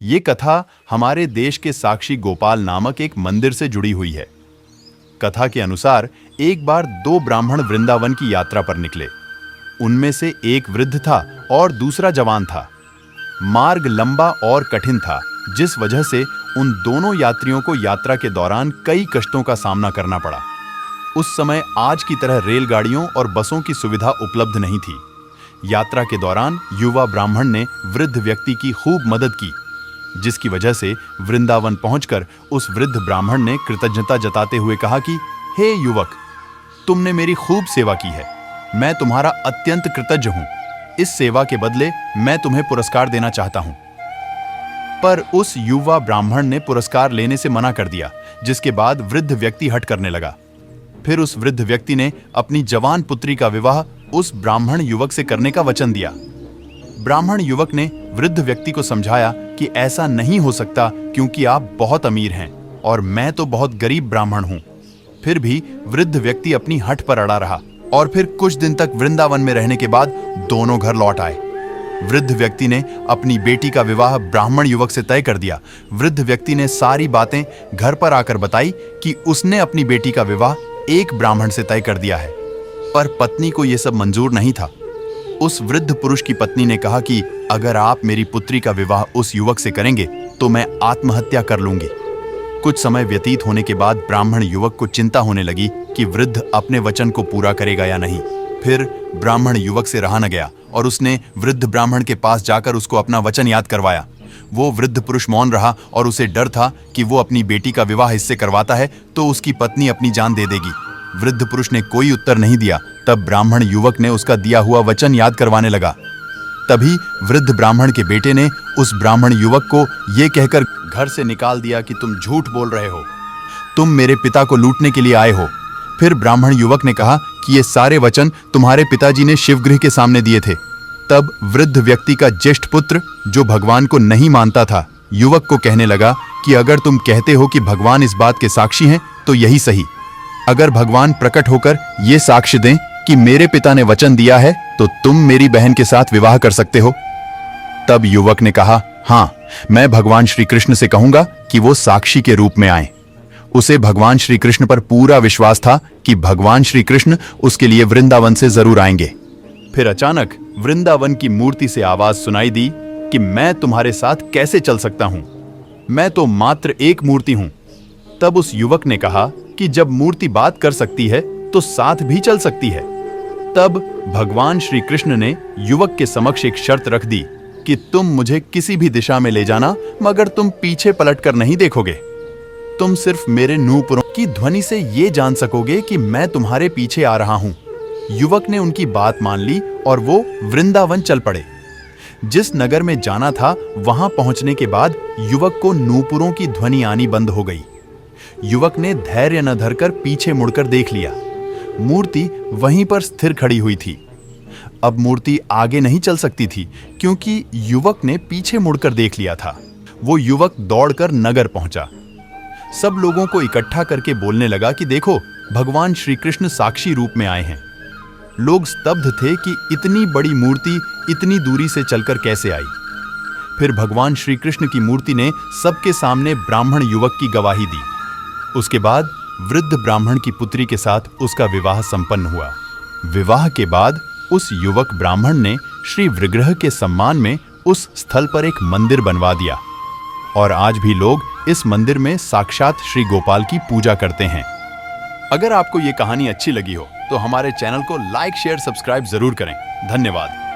ये कथा हमारे देश के साक्षी गोपाल नामक एक मंदिर से जुड़ी हुई है। कथा के अनुसार एक बार दो ब्राह्मण वृंदावन की यात्रा पर निकले। उनमें से एक वृद्ध था और दूसरा जवान था। मार्ग लंबा और कठिन था, जिस वजह से उन दोनों यात्रियों को यात्रा के दौरान कई कष्टों का सामना करना पड़ा। उस समय आज की तरह रेलगाड़ियों और बसों की सुविधा उपलब्ध नहीं थी। यात्रा के दौरान युवा ब्राह्मण ने वृद्ध व्यक्ति की खूब मदद की, जिसकी वजह से वृंदावन पहुंचकर उस वृद्ध ब्राह्मण ने कृतज्ञता जताते हुए कहा कि हे युवक, तुमने मेरी खूब सेवा की है। मैं तुम्हारा अत्यंत कृतज्ञ हूं। इस सेवा के बदले मैं तुम्हें पुरस्कार देना चाहता हूं। पर उस युवा ब्राह्मण ने पुरस्कार लेने से मना कर दिया, जिसके बाद वृद्ध व्यक्ति हट करने लगा। फिर उस वृद्ध व्यक्ति ने अपनी जवान पुत्री का विवाह उस ब्राह्मण युवक से करने का वचन दिया। ब्राह्मण युवक ने वृद्ध व्यक्ति को समझाया कि ऐसा नहीं हो सकता, क्योंकि आप बहुत अमीर हैं और मैं तो बहुत गरीब ब्राह्मण हूं। फिर भी वृद्ध व्यक्ति अपनी हठ पर अड़ा रहा और फिर कुछ दिन तक वृंदावन में रहने के बाद दोनों घर लौट आए। वृद्ध व्यक्ति ने अपनी बेटी का विवाह ब्राह्मण युवक से तय कर दिया। वृद्ध व्यक्ति ने सारी बातें घर पर आकर बताई कि उसने अपनी बेटी का विवाह एक ब्राह्मण से तय कर दिया है। पर पत्नी को यह सब मंजूर नहीं था। उस वृद्ध पुरुष की पत्नी ने कहा कि अगर आप मेरी पुत्री का विवाह उस युवक से करेंगे तो मैं आत्महत्या कर लूंगी। कुछ समय व्यतीत होने के बाद ब्राह्मण युवक को चिंता होने लगी कि वृद्ध अपने वचन को पूरा करेगा या नहीं। फिर ब्राह्मण युवक से रहा न गया और उसने वृद्ध ब्राह्मण के पास जाकर उसको अपना वचन याद करवाया। वो वृद्ध पुरुष मौन रहा और उसे डर था कि वो अपनी बेटी का विवाह इससे करवाता है तो उसकी पत्नी अपनी जान दे देगी। वृद्ध पुरुष ने कोई उत्तर नहीं दिया। तब ब्राह्मण युवक ने उसका दिया हुआ वचन याद करवाने लगा। तभी वृद्ध ब्राह्मण के बेटे ने उस ब्राह्मण युवक को ये कहकर घर से निकाल दिया कि तुम झूठ बोल रहे हो, तुम मेरे पिता को लूटने के लिए आए हो। फिर ब्राह्मण युवक ने कहा कि ये सारे वचन तुम्हारे पिताजी ने शिवगृह के सामने दिए थे। तब वृद्ध व्यक्ति का ज्येष्ठ पुत्र, जो भगवान को नहीं मानता था, युवक को कहने लगा कि अगर तुम कहते हो कि भगवान इस बात के साक्षी हैं तो यही सही। अगर भगवान प्रकट होकर ये साक्ष्य दें कि मेरे पिता ने वचन दिया है तो तुम मेरी बहन के साथ विवाह कर सकते हो। तब युवक ने कहा, हाँ, मैं भगवान श्री कृष्ण से कहूंगा कि वो साक्षी के रूप में आए। उसे भगवान श्री कृष्ण पर पूरा विश्वास था कि भगवान श्री कृष्ण उसके लिए वृंदावन से जरूर आएंगे। फिर अचानक वृंदावन की मूर्ति से आवाज सुनाई दी कि मैं तुम्हारे साथ कैसे चल सकता हूं, मैं तो मात्र एक मूर्ति हूं। तब उस युवक ने कहा कि जब मूर्ति बात कर सकती है तो साथ भी चल सकती है। तब भगवान श्री कृष्ण ने युवक के समक्ष एक शर्त रख दी कि तुम मुझे किसी भी दिशा में ले जाना, मगर तुम पीछे पलटकर नहीं देखोगे। तुम सिर्फ मेरे नूपुरों की ध्वनि से ये जान सकोगे कि मैं तुम्हारे पीछे आ रहा हूं। युवक ने उनकी बात मान ली और वो वृंदावन चल पड़े। जिस नगर में जाना था वहां पहुंचने के बाद युवक को नूपुरों की ध्वनि आनी बंद हो गई। युवक ने धैर्य न धरकर पीछे मुड़कर देख लिया। मूर्ति वहीं पर स्थिर खड़ी हुई थी। अब मूर्ति आगे नहीं चल सकती थी, क्योंकि युवक ने पीछे मुड़कर देख लिया था। वो युवक दौड़कर नगर पहुंचा। सब लोगों को इकट्ठा करके बोलने लगा कि देखो, भगवान श्री कृष्ण साक्षी रूप में आए हैं। लोग स्तब्ध थे कि इतनी बड़ी मूर्ति इतनी दूरी से चलकर कैसे आई। फिर भगवान श्री कृष्ण की मूर्ति ने सबके सामने ब्राह्मण युवक की गवाही दी। उसके बाद वृद्ध ब्राह्मण की पुत्री के साथ उसका विवाह संपन्न हुआ। विवाह के बाद उस युवक ब्राह्मण ने श्री विग्रह के सम्मान में उस स्थल पर एक मंदिर बनवा दिया और आज भी लोग इस मंदिर में साक्षात श्री गोपाल की पूजा करते हैं। अगर आपको ये कहानी अच्छी लगी हो तो हमारे चैनल को लाइक, शेयर, सब्सक्राइब जरूर करें। धन्यवाद।